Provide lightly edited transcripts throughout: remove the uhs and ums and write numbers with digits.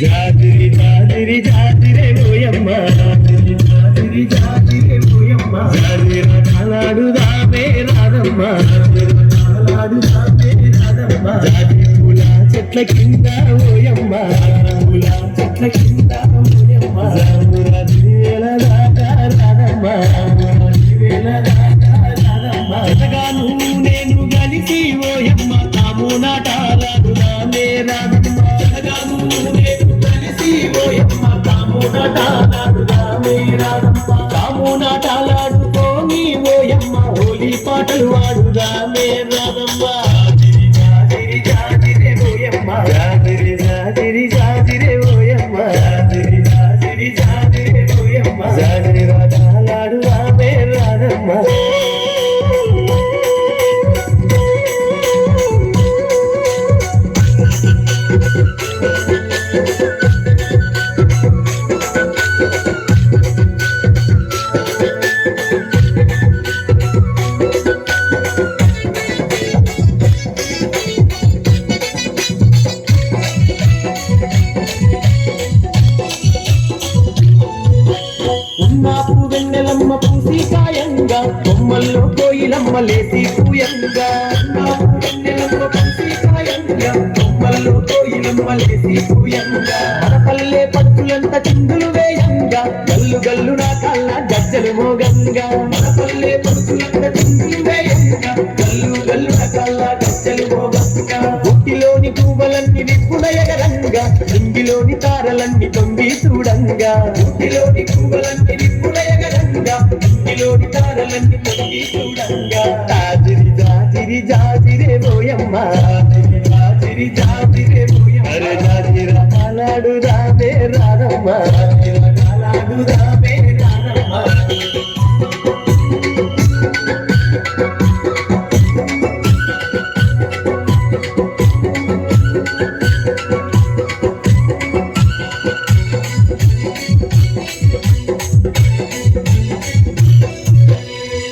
జాజిరి జాజిరి జాజిరే ఓయమ్మ జాజిరి జాజిరే ఓయమ్మ జాజిర కాలాడుదామే రాధమ్మ కాలాడుదామే రాధమ్మ జాజి పూల చెట్ల కింద ఓయమ్మ పూల చెట్ల కింద ఓయమ్మ జాముర దివేల దాకా రాధమ్మ దివేల దాకా రాధమ్మ జతగాను నేను కలిసి ఓయమ్మ తాము నాటాలాడుదామే రాధమ్మ జతగాను తాము నాటాలాడుకోని ఓయమ్మ హోలీ పాటలు వాడుదామే రాధమ్మ జాజిరి జాజిరే ఓయమ్మ జాజిరి జాజిరి జాజిరే ఓయమ్మ జాజిరి జాజిరి జాజిరే ఓయమ్మ జాజిరి రాటాలాడుదామే రాధమ్మ ఉన్నాపు వెన్నెలమ్మ పూసి కాయంగా కొమ్మల్లో కోయిలమ్మ లేసి పూయంగా ఉన్నాపు వెన్నెలమ్మ పూసి కాయంగా కొమ్మల్లో కోయిలమ్మ లేసి పూయంగా మన పల్లె పట్టులంత చిందులు వేయంగా గల్లు గల్లు నా కళ్ళ గజ్జలు మోగంగా మన పల్లె పట్టులంత చిందులు వేయంగా గల్లు గల్లు నా కళ్ళ గజ్జలు మోగంగా గుట్టిలోని పువ్వులన్నీ నిప్పుల ఎగరంగా రింగిలోని తారలన్నీ తొంగి చూడంగా గుట్టిలోని పువ్వులన్నీ నిప్పుల ఎగరంగా రింగిలోని తారలన్నీ తొంగి చూడంగా జాజిరి జాజిరి జాజిరే ఓయమ్మ జాజిరి జాజిరి జాజిరే ఓయమ్మ అరే జాజిర కాలాడుదామే రాధమ్మ జాజిర కాలాడుదామే రాధమ్మ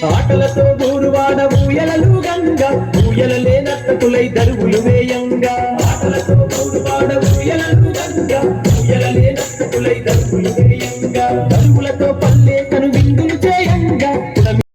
ఆటలతో గూరువాడ ఊయలలు గంగా ఊయలలే నర్తకులై దరువులు వేయంగా ఆటలతో గూరువాడ ఊయలలు గంగా ఊయలలే నర్తకులై దరువులు